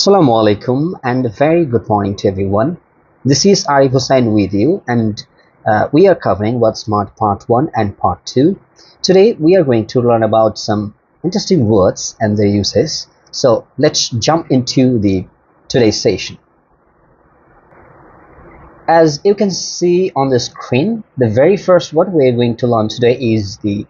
Assalamu alaikum and a very good morning to everyone. This is Arif with you, and we are covering What's Smart Part 1 and Part 2. Today we are going to learn about some interesting words and their uses. So let's jump into the today's session. As you can see on the screen, the very first word we are going to learn today is the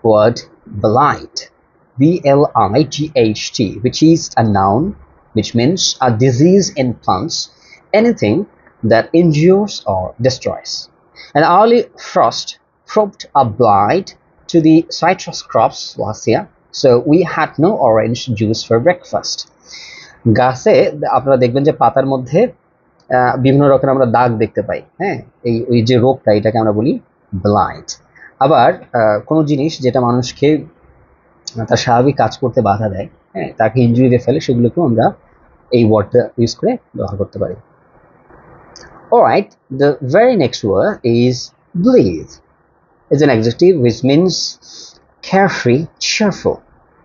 word blight. B-L-I-G-H-T, which is a noun, which means a disease in plants, anything that injures or destroys. An early frost proved a blight to the citrus crops last year, so we had no orange juice for breakfast. গাছে আপনারা দেখবেন যে পাতার মধ্যে বিভিন্ন রকমের আমরা দাগ দেখতে পাই। হ্যাঁ, এই যে রোগটা, এটাকে আমরা বলি ব্লাইট। আবার কোনো জিনিস যেটা মানুষকে তার স্বাভাবিক কাজ করতে বাধা দেয়, হ্যাঁ, তাকে ইনজুরি দিয়ে ফেলে, সেগুলোকেও আমরা এই ওয়ার্ডটা ইউজ করে ব্যবহার করতে পারি। Alright, the very next word is blithe. It's an adjective which means carefree, cheerful.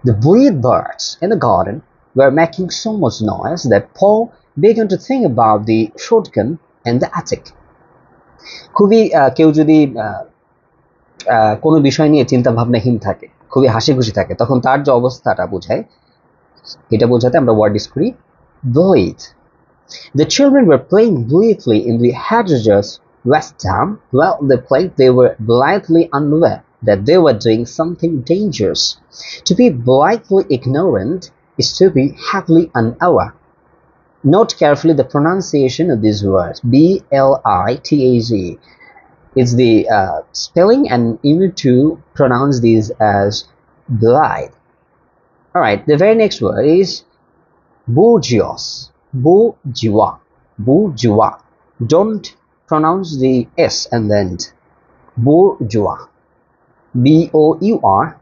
The blithe birds in the garden were making so much noise that Paul began to think about the shotgun in the attic. খুবই কেউ যদি কোনো বিষয় নিয়ে চিন্তা ভাবনাহীন থাকে, খুবই হাসি খুশি থাকে, তখন তার যে অবস্থাটা বোঝায়, এটা বোঝাতে আমরা ওয়ার্ড ইউজ করি blithe. The children were playing blithely in the hedges west town. While they played, they were blithely unaware that they were doing something dangerous. To be blithely ignorant is to be happily unaware. Note carefully the pronunciation of these words. B-L-I-T-H-E. It's the spelling, and you need to pronounce these as blithe. Alright, the very next word is bourgeois. Bourgeois. Bourgeois. Don't pronounce the S and the end. Bourgeois. B-O-U-R-G-E-O-I-S.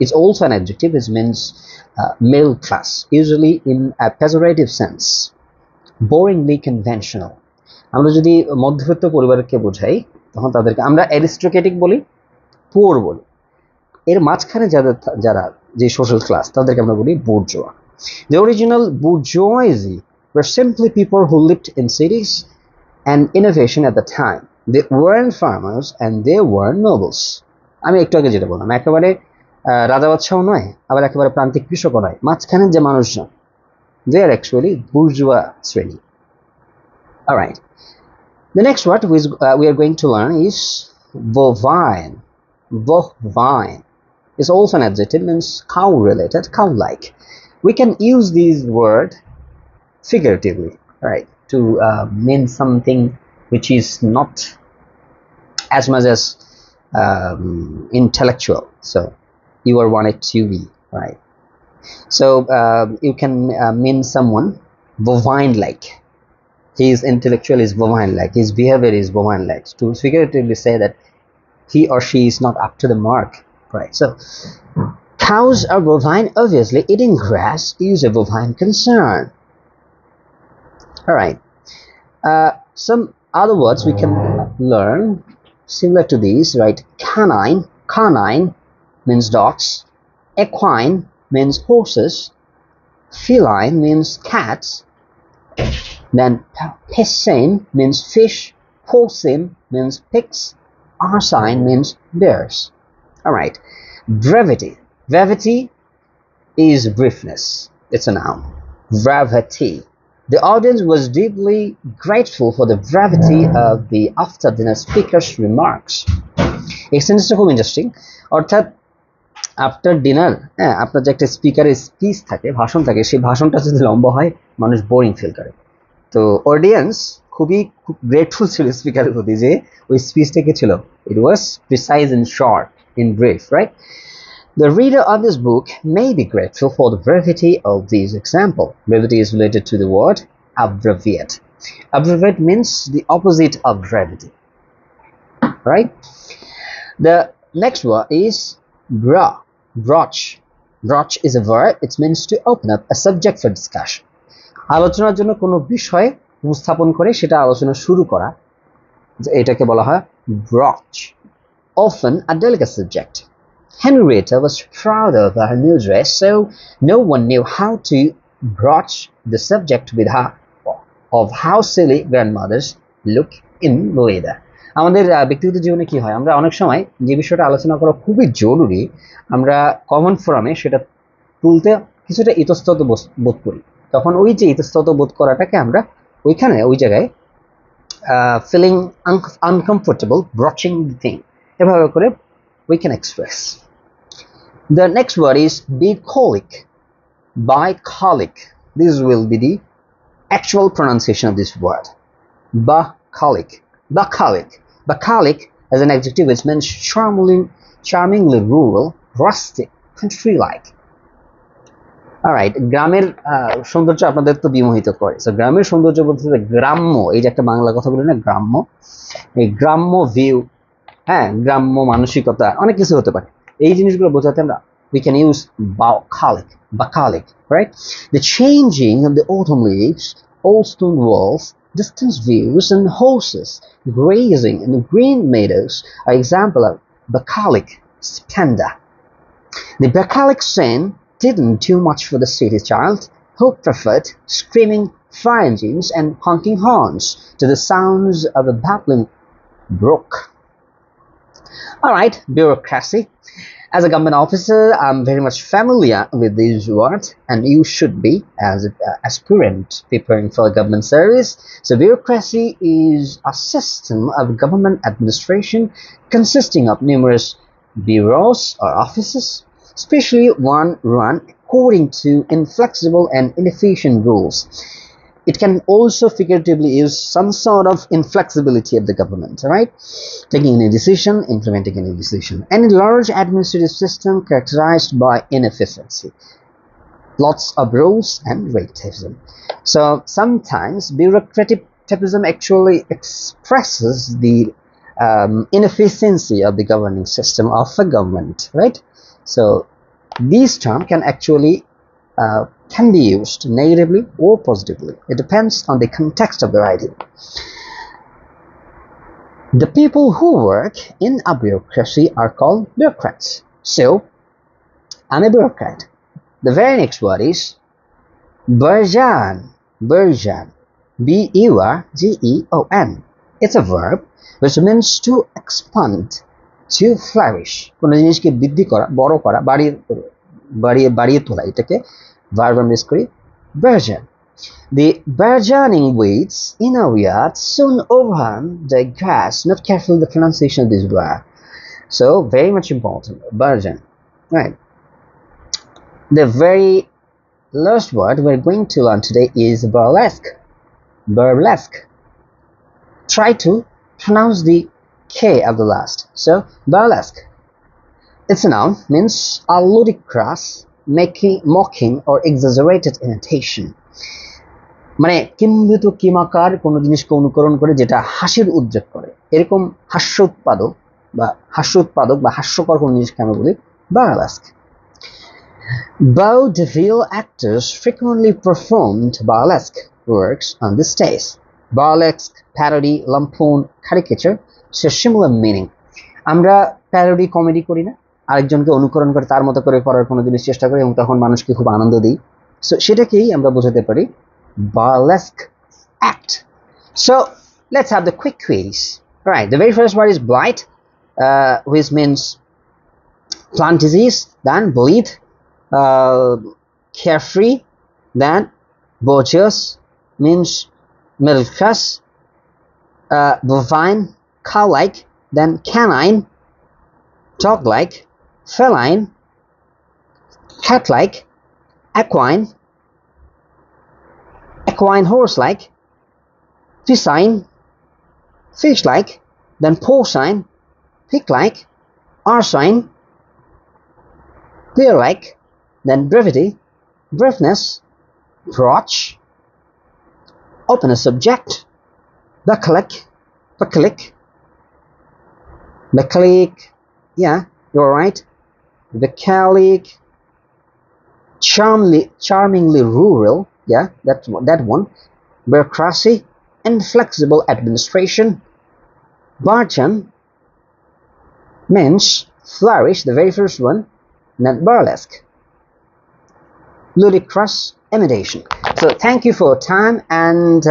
It's also an adjective which means middle class, usually in a pejorative sense. Boringly conventional. আমরা যদি মধ্যবিত্ত পরিবারকে বোঝাই, তখন তাদেরকে আমরা aristocratic বলি, poor বলি। এর মাঝখানে যারা যে সোশ্যাল ক্লাস, তাদেরকে আমরা বলি bourgeois. The original bourgeoisie were simply people who lived in cities and innovation at the time. They weren't farmers and they weren't nobles. আমি একটু আগে যেটা বললাম, একেবারে রাজা বাদশাও নয়, আবার একেবারে প্রান্তিক কৃষকও নয়, মাঝখানে যে মানুষজন, they are actually bourgeois শ্রেণী. Alright. The next word we are going to learn is bovine. Bovine is also an adjective, means cow-related, cow-like. We can use this word figuratively, right, to mean something which is not as much as intellectual. So you are wanted to be, right? So you can mean someone bovine-like. His intellectual is bovine-like, his behavior is bovine-like, to figuratively say that he or she is not up to the mark, right? So cows are bovine. Obviously, eating grass is a bovine concern. All right. Some other words we can learn similar to these, right? Canine. Canine means dogs. Equine means horses. Feline means cats. Then piscine means fish. Porcine means pigs. Ursine means bears. All right. Brevity. Brevity is briefness. It's a noun. Brevity. The audience was deeply grateful for the brevity of the after-dinner speaker's remarks. এই সেন্টেন্সটা খুব interesting. অর্থাৎ after dinner, হ্যাঁ, আপনার যে একটা স্পিকারের speech থাকে, ভাষণ থাকে, সেই ভাষণটা যদি লম্বা হয়, মানুষ বোরিং ফিল করে। তো অডিয়েন্স খুব গ্রেটফুল ছিল স্পিকারের প্রতি যে ওই স্পিচটা কি ছিল, it was precise in short, in brief, right? The reader of this book may be grateful for the brevity of this example. Brevity is related to the word abbreviate. Abbreviate means the opposite of brevity, right? The next word is broach. Broach is a verb. It means to open up a subject for discussion. আলোচনার জন্য কোনো বিষয় উপস্থাপন করে সেটা আলোচনা শুরু করা, এটাকে বলা হয় broach. Often a delicate subject. Henrietta was proud of her new dress, so no one knew how to broach the subject with her of how silly grandmothers look in leather. আমাদের ব্যক্তিগত জীবনে কি হয়, আমরা অনেক সময় যে বিষয়টা আলোচনা করা খুবই জরুরি, আমরা কমন ফোরামে সেটা তুলতে কিছুটা ইতস্তত বোধ করি। তখন ওই যে ইতস্তত বোধ করাটাকে আমরা ওই জায়গায় feeling uncomfortable broaching the thing, এভাবে করে we can express. The next word is bucolic. Bucolic. This will be the actual pronunciation of this word. Bucolic. Bucolic. Bucolic as an adjective which means charmingly rural, rustic, country-like. Alright, গ্রামের সৌন্দর্য আপনাদের তো বিমোহিত করে। So গ্রামের সৌন্দর্য বলতে গ্রাম্য, এই যে একটা বাংলা কথা বলি না, গ্রাম্য, এই গ্রাম্য ভিউ, হ্যাঁ, গ্রাম্য মানসিকতা, অনেক কিছু হতে পারে। এই জিনিসগুলো বোঝাতে আমরা we can use bucolic, right? The changing of the autumn leaves, old stone walls, distant views, and horses grazing in the green meadows are example of bucolic splendor. The bucolic scene didn't do much for the city child, who preferred screaming fire engines and honking horns to the sounds of a babbling brook. Alright, bureaucracy. As a government officer, I'm very much familiar with these words, and you should be as an aspirant preparing for government service. So bureaucracy is a system of government administration consisting of numerous bureaus or offices, especially one run according to inflexible and inefficient rules. It can also figuratively use some sort of inflexibility of the government, right? Taking any decision, implementing any decision. Any large administrative system characterized by inefficiency, lots of rules and rateism. So sometimes bureaucratism actually expresses the inefficiency of the governing system of a government, right? So these terms can actually can be used negatively or positively. It depends on the context of the writing. The people who work in a bureaucracy are called bureaucrats. So, I'm a bureaucrat. The very next word is burgeon. Burgeon. B-U-R-G-E-O-N. It's a verb which means to expand, to flourish. কোনো জিনিসকে বৃদ্ধি করা, বড় করা, বাড়িয়ে তোলা, এটাকে verb আমরা ইউজ করি burgeon. The burgeoning weeds in our yard soon overrun the grass. Note carefully the pronunciation of this word. So very much important. Burgeon. Right. The very last word we're going to learn today is burlesque. Burlesque. Try to pronounce the K of the last. So burlesque. It's a noun, means a ludicrous, mocking or exaggerated imitation. মানে কিম্ভূত কিমাকার কোনো জিনিসকে অনুকরণ করে যেটা হাসির উদ্রেক করে, এরকম হাস্যোৎপাদক বা হাস্যকর কোনো জিনিসকে আমরা বলি burlesque. Vaudeville actors frequently performed burlesque works on the stage. Burlesque, parody, lampoon, caricature share similar meaning. আমরা প্যারোডি কমেডি করি না, আরেকজনকে অনুকরণ করে তার মতো করে করার কোনো জিনিস চেষ্টা করি এবং তখন মানুষকে খুব আনন্দ দিই, সো সেটাকেই আমরা বোঝাতে পারি burlesque act. So let's have the quick quiz. Right, the very first word is blight, which means plant disease, then bleed, carefree, then bourgeois means middle class, bovine, cow-like, then canine, dog-like, feline, cat-like, equine horse-like, piscine, fish-like, then porcine, pig-like, arsine, bear-like, then brevity, breathness, broach, open a subject, bucolic, yeah, you're right, bucolic, charmingly rural, yeah, that one, bureaucracy, inflexible administration, burgeon means flourish, the very first one, not burlesque, ludicrous imitation. So thank you for your time, and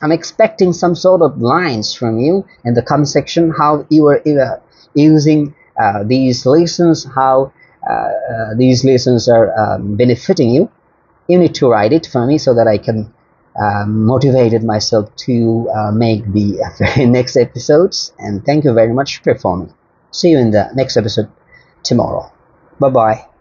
I'm expecting some sort of lines from you in the comment section, how you are using these lessons, how these lessons are benefiting you. You need to write it for me so that I can motivate myself to make the very next episodes. And thank you very much for performing. See you in the next episode tomorrow. Bye bye.